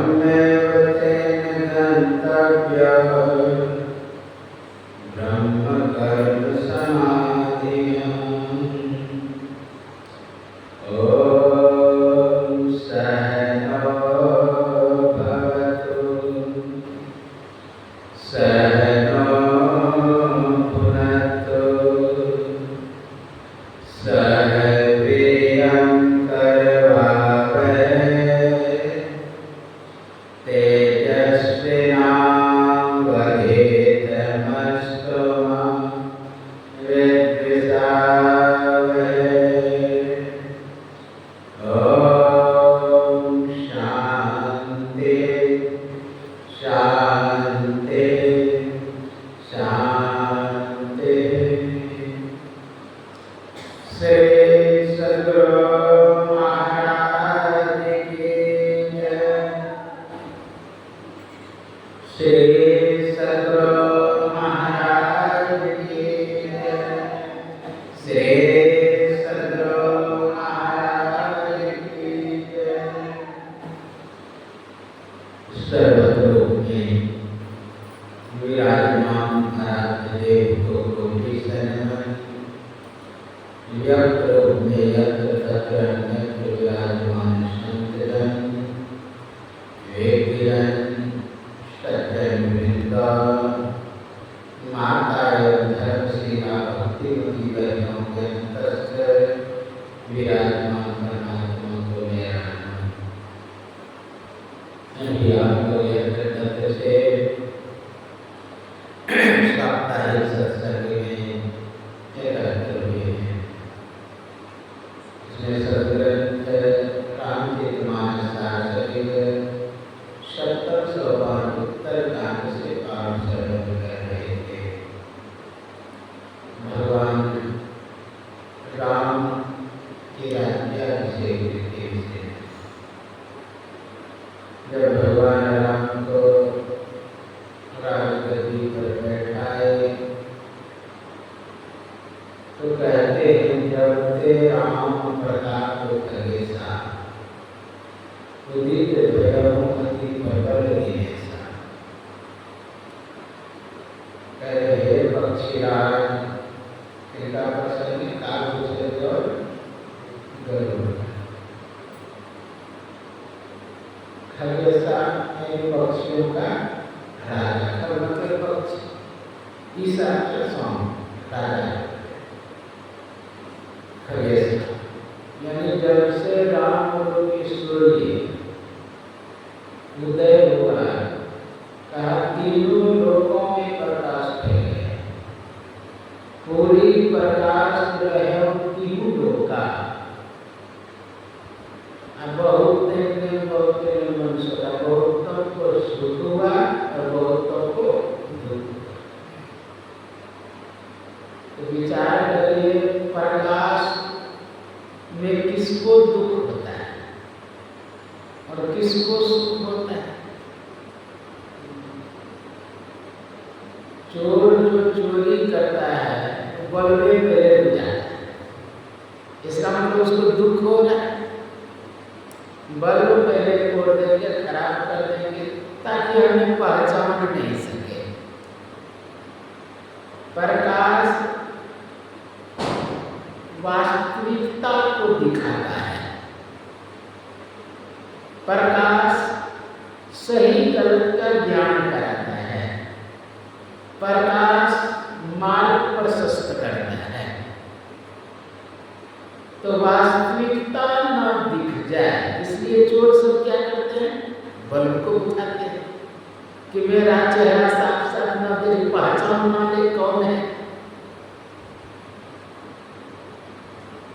ब्रह्मेव तेन गन्तव्यः ब्रह्म कर्म समाधिना। ओम सहनो भवतु सहनो भुनक्तु सह वीर्यं करवावहै तेजस्विनावधीतमस्तु मा विद्विषावहै। ओम शांति शांति शांति। श्री सद्गुरु महाराज की जय। श्री सद्गुरु महाराज की जय। श्री सद्गुरु महाराज की जय। सर्वत्र में विराजमान आराध्य को कोटि सनमन। यत्र में यत्र तत्र अन्यत्र विराजमान संतजन वेगिरन सज्जन वृंदा माता एवं धर्मशिला भक्तिमती बहनों के अंतस्थ विराजमान परमात्मा को मेरा नमन। अभी आपको यत्र तत्र से साप्ताहिक सत्संग में एकत्र हुए हैं। इसमें सदग्रंथ रामचरितमानस सारसरित सप्तम सोपान उत्तर कांड से पाठ श्रवण कर रहे थे। भगवान राम की राज्याभिषेक रीति से जब भगवान राम को राजगद्दी पर बैठाए तो कहते हैं जब ते राम प्रताप खगेसा उदित भयहु अति प्रबल दिनेसा। कह रहे पक्षीराज इनका प्रसंग काल से और गरुड़। खगेसा पक्षियों का राजा मतलब पक्षी ईसा के स्वामी राजा खगेसा। यानी जब से राम की सूर्य उदय हुआ कहा तीनों लोकों में प्रकाश फैल गया। पूरी प्रकाश ग्रह तीनों लोक का। अब बहुत मनुष्य का बहुतों को सुख हुआ और बहुतों को दुख। तो विचार करिए प्रकाश में किसको दुख होता है और किसको सुख होता है। चोर जो चोरी करता है वो बल में पहले हो जाता है। इसका मतलब उसको दुख हो रहा है। बल्ब पहले फोड़ देंगे खराब कर देंगे ताकि हमें पहचान नहीं सके। प्रकाश वास्तविकता को दिखाता है। प्रकाश सही गलत का ज्ञान कराता है। प्रकाश मार्ग प्रशस्त करता है। तो वास्तविकता न दिख जाए इसलिए चोर सब क्या करते हैं बल्ब को उठाते हैं कि मेरा चेहरा साफ साफ न देख पहचान न ले कौन है।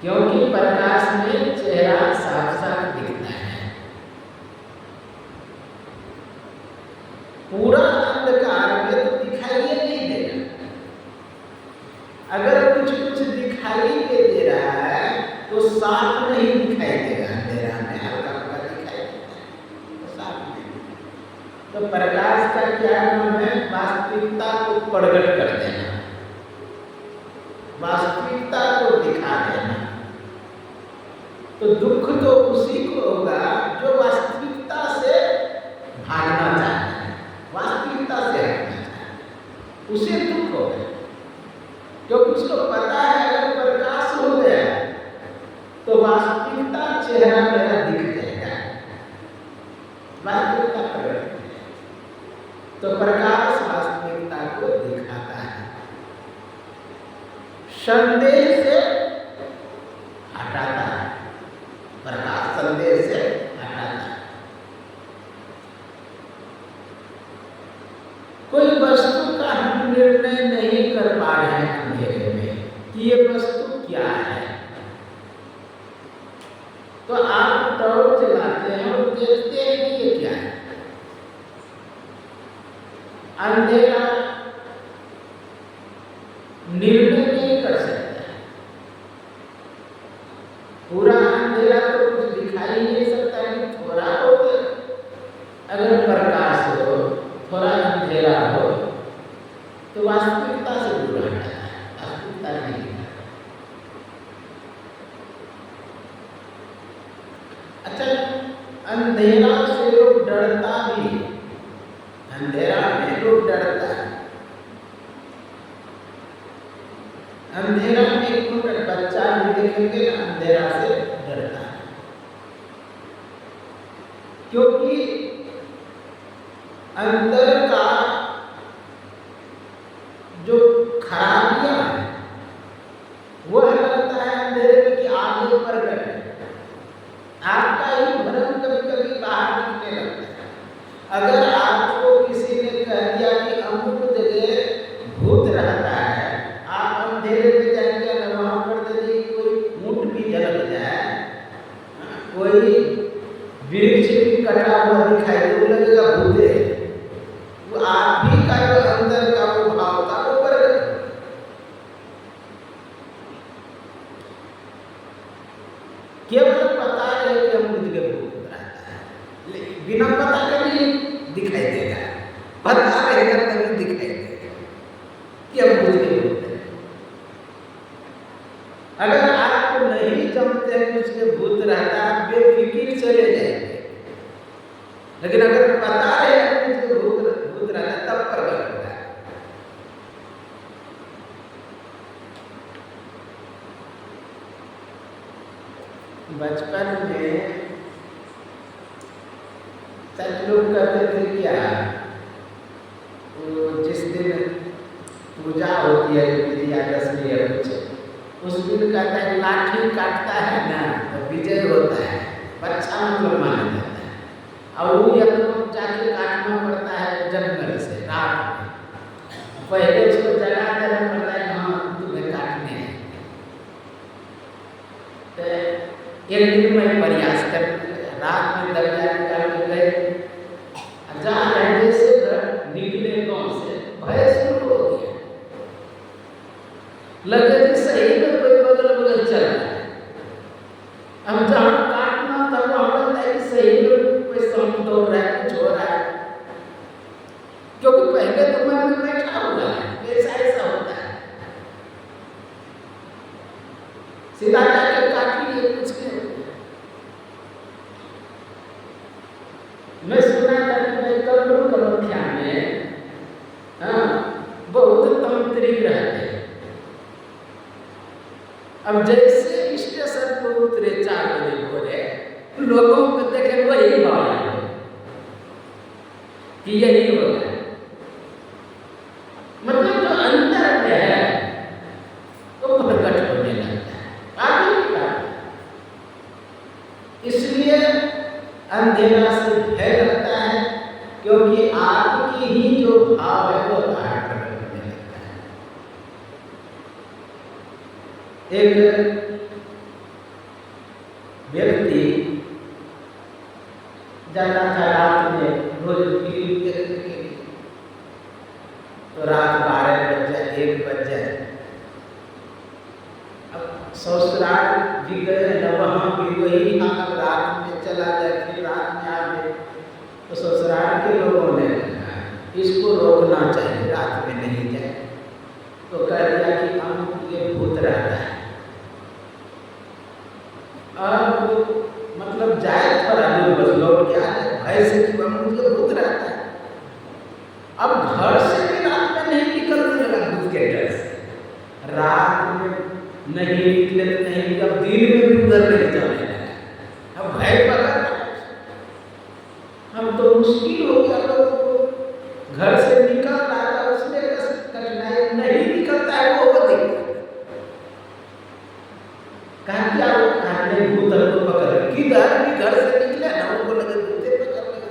क्योंकि प्रकाश में चेहरा साफ साफ दिखता है। पूरा अंधकार में तो दिखाई नहीं देगा। अगर कुछ कुछ दिखाई दे रहा है तो साफ नहीं दिखाई देगा। अंधेरा में हल्का हल्का दिखाई देता है तो साफ नहीं। तो प्रकाश का क्या नाम है? वास्तविकता को प्रकट कर देना, वास्तविकता को दिखा देना। तो दुख तो उसी को होगा जो वास्तविकता से संदेह से हटाता है, प्रकाश संदेह से हटाता है। कोई वस्तु का हम निर्णय नहीं कर पा रहे हैं अंधेरे में कि ये वस्तु क्या है, तो आप टॉर्च चलाते हैं और देखते हैं कि ये क्या है। अंधेरा निर्णय नहीं कर सकता, पूरा अंधेरा तो कुछ दिखाई नहीं सकता है, थोड़ा बहुत अगर प्रकाश हो, थोड़ा अंधेरा हो तो वास्तविकता से दूर हटता है, वास्तविकता नहीं है। अच्छा, अंधेरा से लोग डरता भी है, अंधेरा में लोग डरता है। अंधेरा में एक बच्चा भी देखेंगे ना, अंधेरा से डरता है, क्योंकि अंदर का जो खराबियां है वह लगता है अंधेरे में कि आगे प्रकट है। आपका ही भ्रम कभी कभी बाहर दिखने लगता है। अगर आपको किसी ने कह दिया कि अमुक जगह भूत रहता है, आप अंधेरे में जाएंगे अगर वहां पर यदि कोई ऊंट भी झलक जाए, कोई वृक्ष भी कटा हुआ दिखाई दे, वो लगेगा भूत है। वो आप भी का जो अंदर का वो भाव था वो प्रकट। केवल पता है कि हम मुझ के भूत रहता है, बिना पता कभी दिखाई देगा, पता रहेगा तभी दिखाई देगा कि हम मुझ के भूत है। अगर आप नहीं जानते हैं कि उसके भूत रहता है, आप बेफिक्र चले जाएंगे, लेकिन अगर पता है कि उसके भूत रहता है तब प्रकट होगा। बचपन में सच लोग कहते थे क्या, वो जिस दिन पूजा होती है विजयादशमी या कुछ, उस दिन कहता है लाठी काटता है ना तो विजय होता है, अच्छा मतलब माना जाता है। और वो या तो जाके काटना पड़ता है जंगल से रात में, पहले उसको जगा देना पड़ता है, हाँ तुम्हें काटने हैं। तो एक दिन मैं प्रयास कर रात में दरगाह निकाल के गए, जा रहे से निकले गाँव से, भय शुरू हो गया, लगे कि सही में कोई बगल बगल चल रहा है। अब जहाँ काटना था वहाँ लगता है कि सही में कोई सम दौड़ रहा है, कुछ हो रहा है, क्योंकि पहले तो मन में बैठा हुआ है ऐसा होता है, सीधा जाकर काट लिए, कुछ नहीं। मैं सुना था कि भाई कमख्या में बहुत तांत्रिक रहते हैं। अब जैसे स्टेशन पर उतरे 4 बजे भोरे, लोगों को देखे वही भाव कि यही होगा, मतलब जो अंदर में है वो प्रकट होने लगता है, आगे की बात। इसलिए अंधेरा से भय लगता है, क्योंकि आपकी ही जो भाव है वो बाहर प्रकट होने लगता है। एक व्यक्ति जाता था रात में रोज फिल्म देखने के लिए, तो रात 12 बज जाए, 1 बज जाए। अब ससुराल भी गए न, वहाँ भी वही हाल, रात में चला जाए फिर रात में आ गए, तो ससुराल के लोगों ने इसको रोकना चाहिए, रात में नहीं जाए। तो कह दिया कि हम ये भूत रहता है, अब मतलब जाए थोड़ा दूर बस लौट के आ जाए, भय से कि हम मुझे भूत रहता है। अब घर से भी रात में नहीं निकलने लगा, भूत के डर से। रात में नहीं निकले तो नहीं, अब दिन में भी उधर नहीं जाने लगा, अब भय पकड़। हम तो मुश्किल हो गया लोगों को, घर से निकल रहा था उसमें कठिनाई, नहीं निकलता है वो दिक्कत। घर से निकले ना उनको लगे भूते पकड़ लगे।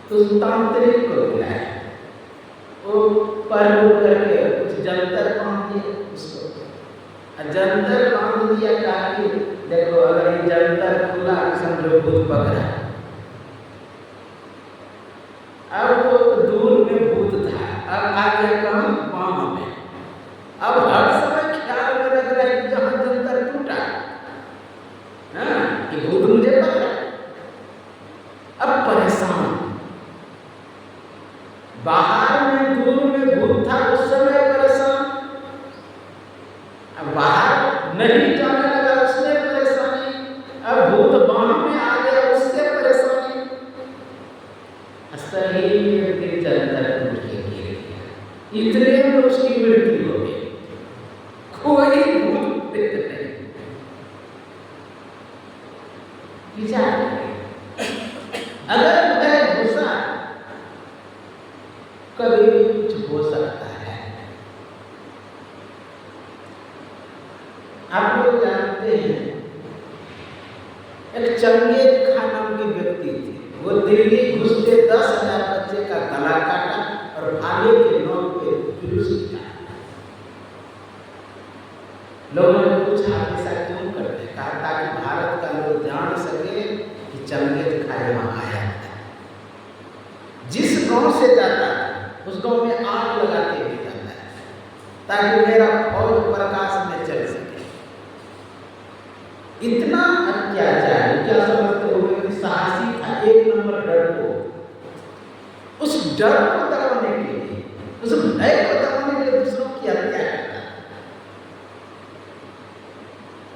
तो तांत्रिक को बुलाया, वो पर्व करके कुछ जंतर बांध दिया उसको, जंतर बांध दिया। कहा कि देखो अगर ये जंतर खुला समझो भूत पकड़ा। अब वो दूर में भूत था, अब आ गया कहाँ पाँव में। अब हर समय ख्याल में लग रहा है कि जहाँ जंतर टूटा कि भूत मुझे पकड़ा। अब परेशान, बाहर में दूर में भूत था उस समय परेशान, अब बाहर नहीं जाने लगा उसमें परेशानी, अब भूत बाहर में आ गया उससे परेशानी। सही में जंतर टूट के गिर गया, इतने में उसकी मृत्यु हो गई। कोई भूत नहीं विचार। अगर भय घुसा कभी भी कुछ हो सकता है। आप लोग जानते हैं एक चंगेज खान नाम के व्यक्ति थे, वो दिल्ली घुसते 10,000 बच्चे का गला काटा और भाले के नोक पे जुलूस किया। लोगों ने पूछा ऐसा क्यों करते, कहा ताकि भारत का लोग जान सके कि चंगेज खान वहां आया था। जिस गांव से जाता है उस गांव में आग लगाते भी जाता है ताकि मेरा फौज प्रकाश में चल सके। इतना अत्याचार, क्या समझते हो कि साहसी था, एक नंबर डर को, उस डर को दबाने के लिए, उस भय को दबाने के लिए दूसरों की हत्या करता।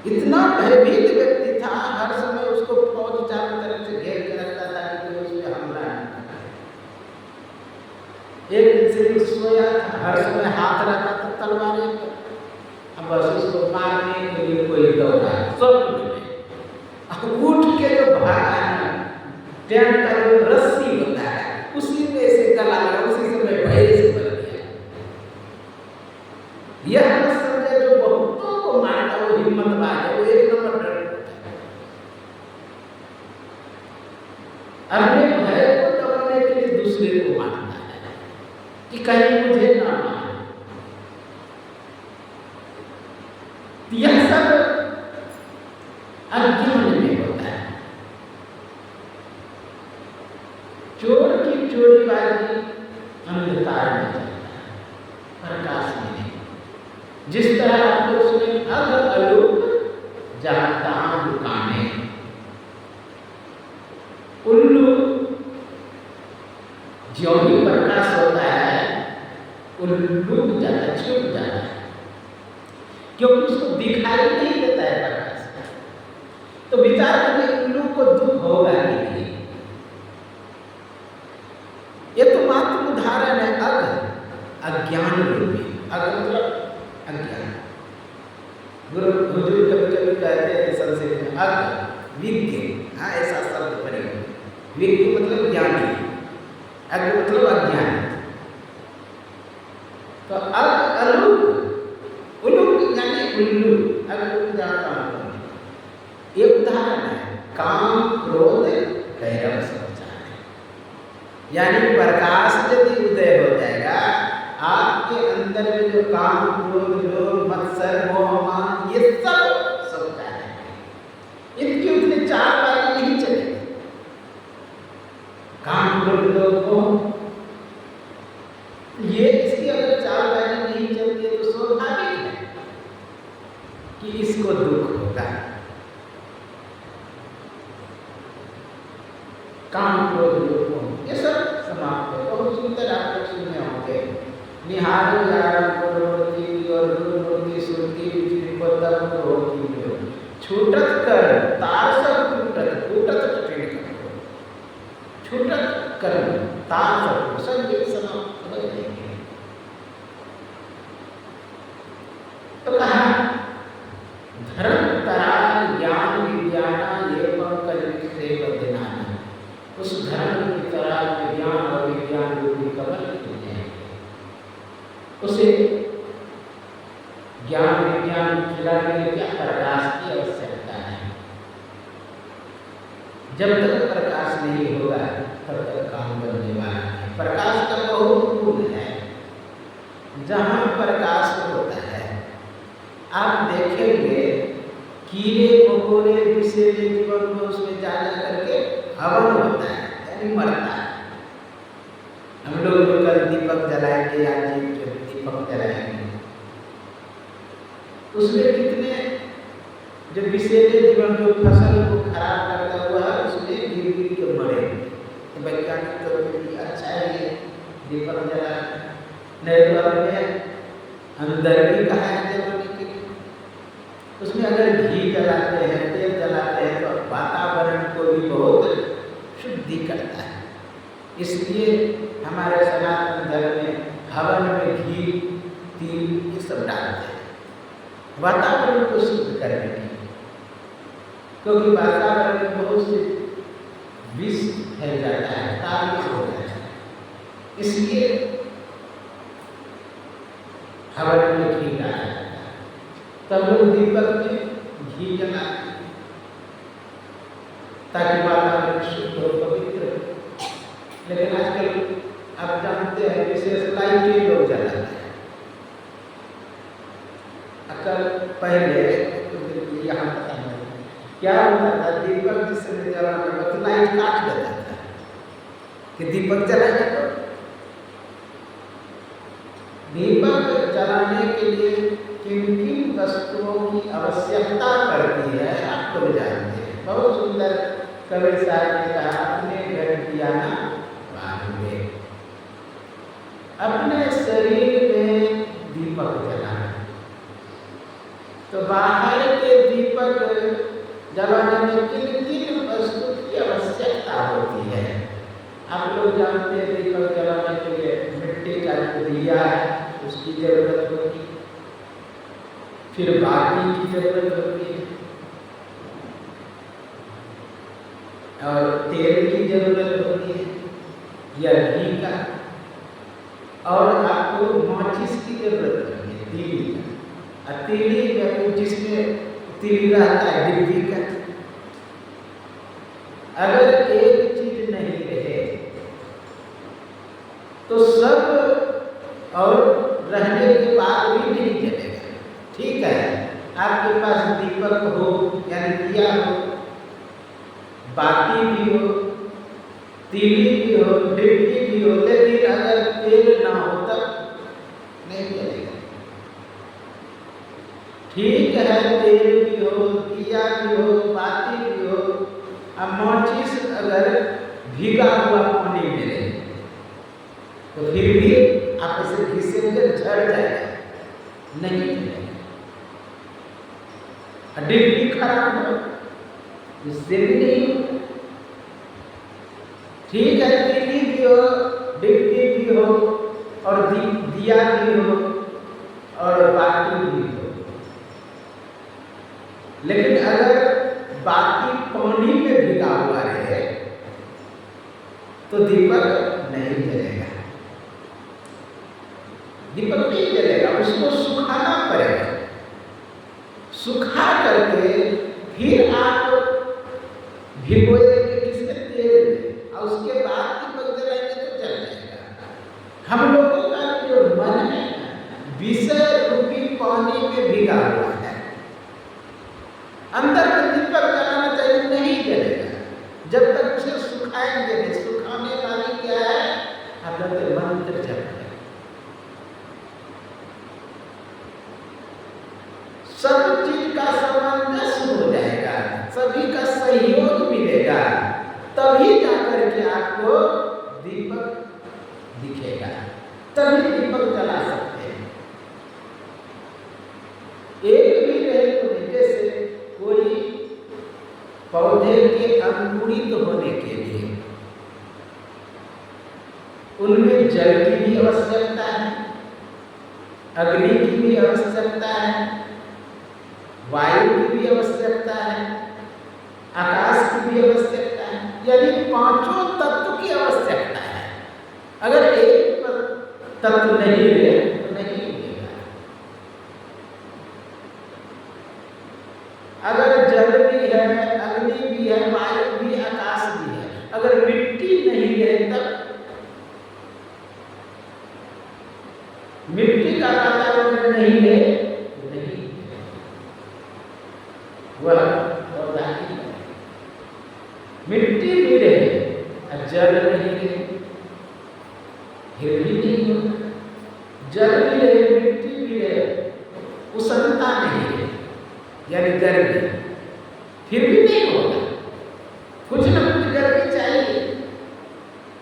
इतना भयभीत व्यक्ति था, हर समय उसको फौज चारों तरफ से घेर के रखता था कि कोई उस पर हमला नहीं करता। एक दिन से सोया था, हर समय हाथ रखा था तलवार पर, अब बस उसको मारने के लिए कोई दौड़ा, सब उठ के जो भागा ना, टेंट का जो रस्सी होता है उसी में से गला लगा, उसी समय भय से मर गया। यह न समझे जो बहुतों को मारता वो हिम्मतवान है, वो एक नंबर डर होता है। अपने भय को दबाने के लिए दूसरे को मारता है कि कहीं मुझे ना मारे। यह सब अज्ञान में होता है। चोर की चोरीबाजी अंधकार में चलता है, प्रकाश में नहीं। जिस तरह आप लोग सुने अग अलूप जहां तहां दुकानें, उल्लू ज्यों ही प्रकाश होता है उल्लू जाता, छुप जाता है, क्योंकि उसको दिखाई नहीं देता है प्रकाश। तो विचार करिए उल्लू को दुख होगा कि नहीं। ये तो मात्र उदाहरण है अज्ञान रूपी। अग मतलब अज्ञान। गुरु हुजूर कभी कहते हैं संस्कृत में अग विज्ञ, हाँ ऐसा शब्द प्रयोग। विज्ञ मतलब ज्ञानी, अग मतलब अज्ञान। तो अग अलूप, उल्लू यानी उल्लू, अग जाता हूं। ये उदाहरण है काम क्रोध कैरव समझाने, यानी प्रकाश यदि उदय हो जाएगा आपके अंदर में जो काम क्रोध लोभ मत्सर मोह मान ये सब समझाने, इनकी उतनी चालबाजी नहीं चलेगी। काम क्रोध लोभ मोह ये इसकी अगर चालबाजी नहीं चलती है तो स्वाभाविक है कि इसको दुख होगा। काम क्रोध लोभ ये सब समाप्त है। बहुत सुंदर आप लोग सुने होंगे, निहारो यारम करोड़ती और गुरुमूर्ति सुरती बिजली पदम रोटी में छूटत कर तार सब टूटत टूटत कठिन करो, छूटत कर तार सब सब ये समाप्त हो जाएंगे। तो कहा धर्म तराल ज्ञान विज्ञान ये पंकज से बदनाना, उस धर्म की तरह विज्ञान और विज्ञान रूपी कमल खिलते हैं। उसे ज्ञान विज्ञान खिलाने के लिए क्या प्रकाश की आवश्यकता है। जब तक प्रकाश नहीं होगा तब तक काम बनने वाला नहीं। प्रकाश का बहुत गुण है। जहाँ प्रकाश होता है आप देखेंगे कीड़े मकोड़े विषैले जीवन में उसमें जा करके हवन होता है, यानी मरता है। हम लोग कल दीपक जलाएंगे, आज दीपक जलाएंगे, उसमें कितने जो विषैले जीवन जो फसल को खराब करता हुआ है उसमें गिर गिर के मरे। तो वैज्ञानिक तौर पर अच्छा है ये दीपक जला, नहीं तो अपने अंदर भी कहा है जलाने के लिए। उसमें अगर घी जलाते हैं, तेल जलाते हैं तो वातावरण को भी बहुत शुद्धि करता है। इसलिए हमारे सनातन धर्म में हवन में घी, तिल ये सब डालते हैं वातावरण को शुद्ध करने के लिए, क्योंकि वातावरण में बहुत से विष फैल जाता है, ताप हो जाता है। इसलिए हवन में घी डाला जाता है। तब लोग दीपक में घी जलाते हैं ताकि वातावरण शुद्ध और पवित्र हो। लेकिन आजकल आप जानते हैं विशेष लाइटें लोग जलाते हैं। अकल पहले यहाँ पता नहीं क्या होता था, दीपक जिस समय जलाने में तो लाइट काट देता था कि दीपक जलाएगा। तो दीपक जलाने के लिए किन किन वस्तुओं की आवश्यकता पड़ती है आप लोग जानते हैं। बहुत सुंदर कबीर साहब ने कहा, अपने घर दिया ना बाहर में, अपने शरीर में दीपक जलाना। तो बाहर के दीपक जलाने में किन किन वस्तु की आवश्यकता होती है आप लोग जानते हैं। दीपक जलाने के लिए मिट्टी का दिया है उसकी जरूरत होती है, फिर बाती की जरूरत होती है और तेल की जरूरत होती है या घी का, और आपको माचिस की जरूरत होती है, तीली का। तीली या जिसमें तीली रहता है डिब्बी का। अगर एक चीज नहीं रहे तो सब और रहने के बाद भी नहीं जलेगा। ठीक है, आपके पास दीपक हो यानी दिया हो, बाती भी हो, तीली भी हो, डिब्बी भी हो, लेकिन अगर तेल ना हो तब नहीं जलेगा। ठीक है, तेल भी हो, दिया भी हो, बाती भी हो, अब माचिस अगर भीगा हुआ पानी में रहे तो फिर भी आप इसे घिसेंगे झड़ जाएगा, नहीं जलेगा। डिब्बी खराब हो इससे भी नहीं होगा। ठीक है, तीली भी हो, डिब्बी भी हो और दिया भी हो और बाती भी हो, लेकिन अगर बाती पानी में भिगा हुआ रहे तो दीपक नहीं जलेगा। दीपक नहीं जलेगा, उसको सुखाना पड़ेगा। सुखा करके फिर आप भिगोएंगे किसमें, तेल में, और उसके बाद दीपक जलाएंगे तो जल जाएगा। हम लोगों का जो मन है विषय रूपी पानी में भिगा हुआ है, अंदर में दीपक जलाना चाहिए, नहीं जलेगा जब तक उसे सुखाएंगे नहीं। सुखाने वाली क्या है, आपके मंत्र जप है। सब चीज का सामंजस्य हो जाएगा, सभी का सहयोग मिलेगा, तभी जाकर के आपको दीपक दिखेगा, तभी दीपक जला सकते हैं। एक भी रहे तो जैसे कोई पौधे के अंकुरित होने के लिए उनमें जल की भी आवश्यकता है, अग्नि की भी आवश्यकता है, वायु की भी आवश्यकता है, आकाश की भी आवश्यकता है, यानी पांचों तत्व की आवश्यकता है। अगर एक तत्व नहीं है तो नहीं मिलेगा। अगर जल भी है, अग्नि भी है, वायु भी, आकाश मिट्टी भी रहे और जल नहीं रहे, फिर भी नहीं होगा। जल भी रहे, मिट्टी भी रहे, उष्णता नहीं रहे, यानी गर्मी, फिर भी नहीं होगा। कुछ न कुछ गर्मी चाहिए।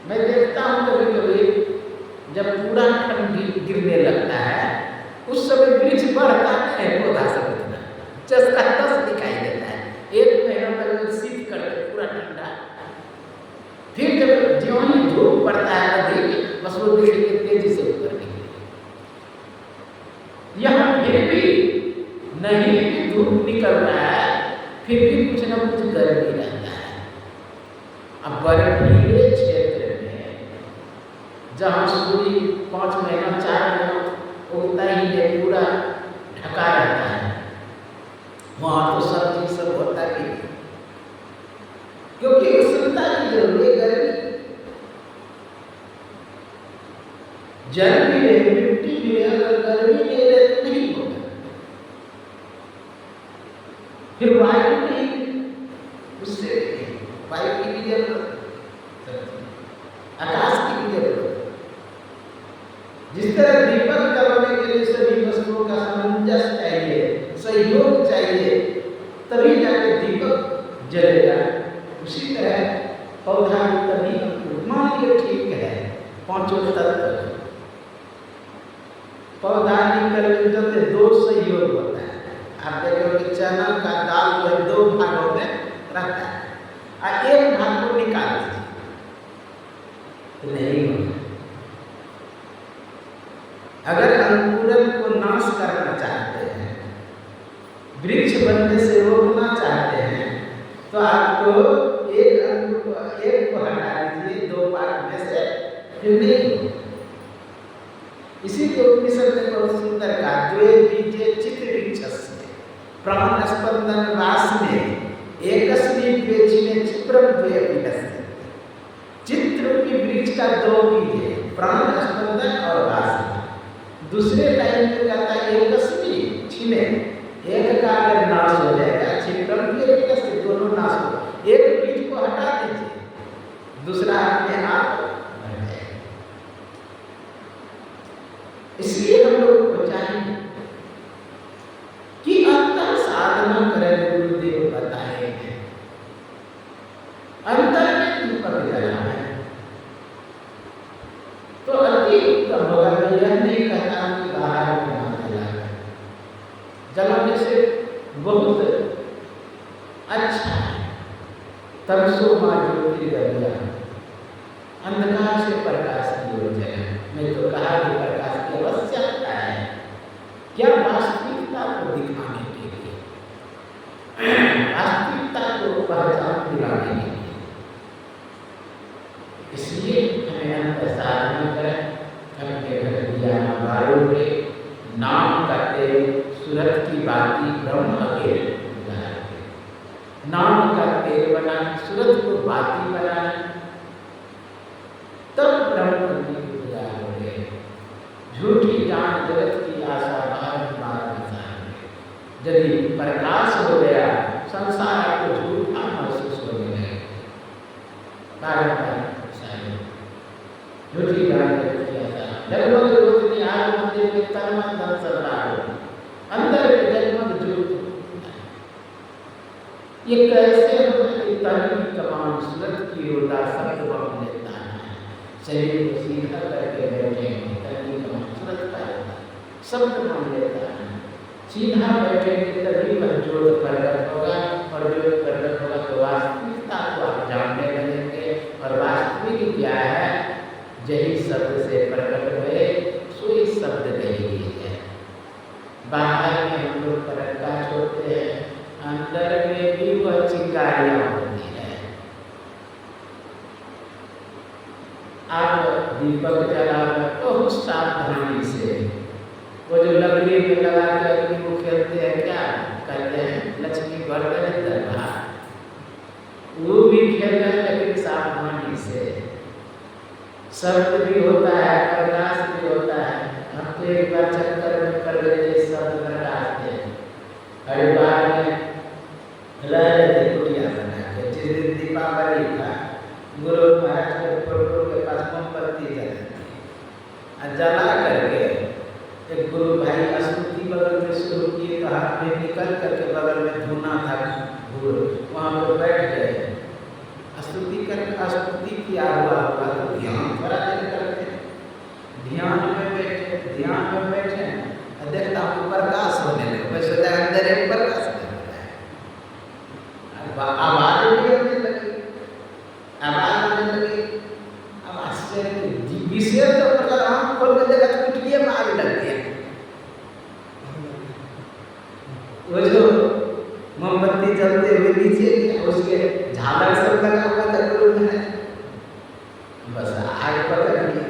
मैं देखता हूँ कभी कभी जब पूरा ठंडी गिरने लगता है, उस समय वृक्ष बढ़ता है, पौधा सब इतना चस्ता तस दिखाई देता है। एक महीना तक शीत करके पूरा ठंडा, फिर जब ज्यों ही धूप पड़ता है अधिक, बस वो देखेंगे तेजी से ऊपर निकले। यहाँ फिर भी नहीं भी धूप निकल रहा है, फिर भी कुछ न कुछ गर्मी रहता है। अब बर्फीले क्षेत्र में जहाँ सूर्य 5 महीना 4 महीना उगता ही नहीं, पूरा ढका रहता है, वहाँ तो सब चीज सब होता ही नहीं, क्योंकि उष्णता की जरूरत है, गर्मी। जल भी रहे, मिट्टी भी रहे, अगर गर्मी नहीं रहे तो नहीं होगा। फिर वायु नहीं, उससे वायु की भी जरूरत, आकाश की भी जरूरत। जिस तरह दीपक जलाने के लिए सभी वस्तुओं का सामंजस्य चाहिए, सहयोग चाहिए, तभी जाके दीपक जलेगा। उसी तरह पौधा तभी मान लिया ठीक है, 5 तत्व पौधा निकल जाते, 2 सहयोग होता है। आप देखोगे चना का दाल जो है 2 भागों में रहता है, और एक भाग को निकाल दीजिए तो नहीं होगा। अगर अंकुरन को नाश करना चाहते हैं, वृक्ष बनने से रोकना चाहते हैं, तो आपको एक को हटा दीजिए 2 भाग में से, फिर नहीं। इसी को उपनिषद ने बहुत सुंदर कहा, द्वे बीजे चित्त वृक्षस्य प्राण स्पंदन वासने एकस्मिन् द्वे छिने चित्रम द्वे विनश्यन्ति। चित्र रूपी वृक्ष का 2 बीज है, प्राण स्पंदन और वासना। दूसरे लाइन में कहता है एकस्मिन् छिने, एक का अगर नाश हो जाएगा, चित्रम द्वे विनश्यन्ति, दोनों नाश हो। एक बीज को हटा दीजिए, दूसरा अपने आप बढ़ जाएगा। इसलिए हम लोगों को चाहिए कि अंतर साधना करें, गुरुदेव बताए हैं। अंतर में दीपक जलाना है तो अति उत्तम होगा। मैं यह नहीं कहता कि बाहर में ना जलाना, जलाने से बहुत अच्छा है। तमसो मां ज्योतिर्गमया, अंधकार से प्रकाश की ओर जाए। मैं तो कहा कि प्रकाश की आवश्यकता है, क्या वास्तविकता को दिखाने के लिए, वास्तविकता को पहचान दिलाने के लिए। इसलिए हमें अंतर साधना करें, अपने घर दिया बालों के नाम करते सूरत की बाती ब्रह्म के नाम का तेल बनाना, सूरत को बाती बनाना, तब ब्रह्म की पूजा हो गए। झूठी जान जगत की आशा बार यदि प्रकाश हो गया, संसार आपको झूठा महसूस होने लगे। झूठी जान जगत की आशा, जगमग रोशनी आग मंदिर में तन मन धन सरदार, अंदर में जगमग ज्योत। ये कैसे हमारी तन की कमान सूरत की होता शब्द बम लेता है, शरीर को सीधा करके बैठे तन की कमान सूरत का शब्द बम लेता है। सीधा बैठेंगे तभी वह ज्योत प्रकट होगा, और ज्योत प्रकट होगा तो वास्तविकता को आप जानने लगेंगे। और वास्तविक क्या है, यही शब्द से प्रकट हुए, सोई शब्द नहीं है। बाहर में हम लोग प्रकाश होते हैं, अंदर में भी वह चिंगारियां होती है। आप दीपक जलाकर तो सावधानी से, वो जो लकड़ी में लगा के अग्नि को खेलते हैं, क्या कहते हैं, लक्ष्मी वर्धन दरबार, वो भी खेल रहे हैं, लेकिन सावधानी से। शब्द भी होता है, प्रकाश भी होता है। हम तो एक बार चक्कर में कर गए शब्द प्रकाश थे, हरिद्वार में रह रहे थे कुटिया बना के। जिस दिन बड़ा बड़ी था, गुरु महाराज के फोटो के पास मोमबत्ती जला करके एक गुरु भाई स्तुति बगल में शुरू किए तो हाथ में निकल करके बगल में धुना था गुरु, वहाँ पर बैठ गए स्तुति किया हुआ होगा तो ध्यान थोड़ा देर करते, ध्यान में बैठे देखता हूँ प्रकाश होने लगे, मैं सोचा अंदर एक प्रकाश आवाज भी होने लगी, अब आश्चर्य विशेष तो मतलब हम खोल के देखा तो कुटिया में आग लगती है, वो जो मोमबत्ती जलते हुए नीचे उसके झालर सब लगा हुआ था गुरु ने, बस आग पकड़ लिया।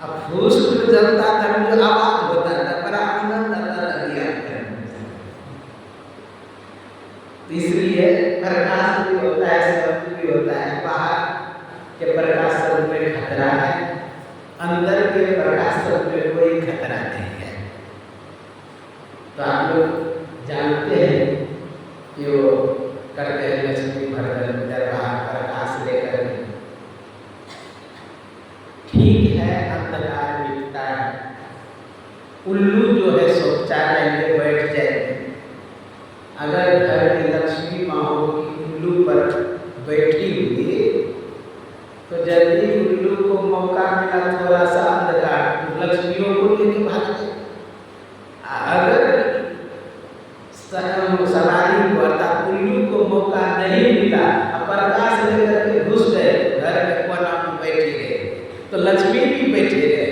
अब फूस जलता था, मुझे आवाज होता था, बड़ा आनंद आता था दिया। इसलिए प्रकाश भी होता है, शब्द भी होता है, बाहर के प्रकाश शब्द में खतरा है, अंदर के प्रकाश शब्द में कोई खतरा नहीं है। तो आप लोग जानते हैं कि वो करते हैं लक्ष्मी भरतन दरबार प्रकाश लेकर, ठीक है अंधकार मिटता है, उल्लू जो है सोचा जाएंगे बैठ जाएंगे, अगर घर में लक्ष्मी माँ होगी उल्लू पर बैठी हुई तो जल्दी उल्लू को मौका मिला थोड़ा सा अंधकार लक्ष्मियों को लेके भाग गए। अगर सवारी को अर्थात उल्लू को मौका नहीं मिला, प्रकाश लेकर के घुस गए, घर में कोना में बैठे गए, तो लक्ष्मी भी बैठे गए।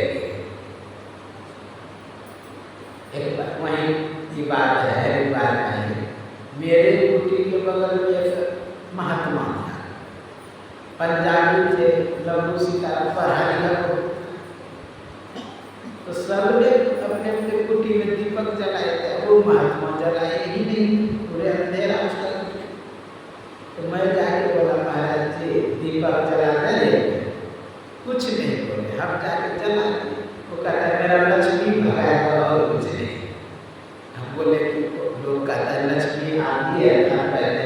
एक बार वहीं की बात है, एक बार मेरे कुटी के बगल में एक महात्मा था, पंजाबी थे, लघु शिकार पढ़ा लिखा, तो सबने अपने अपने कुटी में दीपक जलाए थे, वो महात्मा जलाए ही नहीं, पूरे अंधेरा उसका। तो मैं जाके बोला महाराज जी दीपक जला दें, कुछ नहीं बोले, हम जाके जला दिए। वो कहता है मेरा लक्ष्मी भगाएगा और कुछ नहीं। हम बोले कि लोग कहता है लक्ष्मी आती है, पहले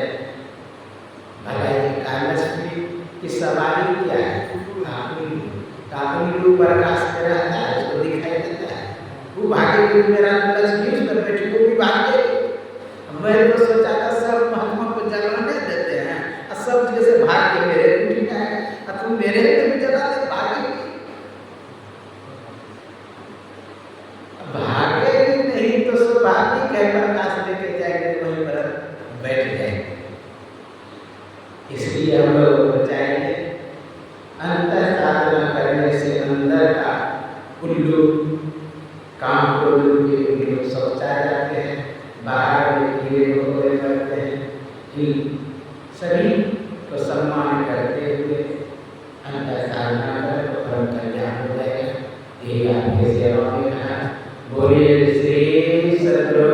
भगाएगी का लक्ष्मी की सवारी क्या है, काबुल प्रकाश में रहता है, उसको दिखाई देता है, वो भागे मेरा लक्ष्मी उस पर बैठी, वो भी भागे। मैं तो सोचा था सब महात्मा को जलाने देते हैं, सब जैसे भाग के मेरे कुटी में आए, तुम मेरे में भी जला दे, भागेगी नहीं तो स्वाभाविक है प्रकाश लेके जाएंगे तो वहीं पर बैठ जाएंगे। इसलिए हम लोग को चाहिए अंतर साधना करने से अंदर का उल्लू काम को उल्लू सोचा जाते हैं, बाहर में कीड़े मकोड़े करते हैं, इन सभी को सम्मान करते हुए अंतर साधना करें तो परम कल्याण हो जाएगा। यही आपके सेवा में कहा। बोलिए श्री सद्गुरु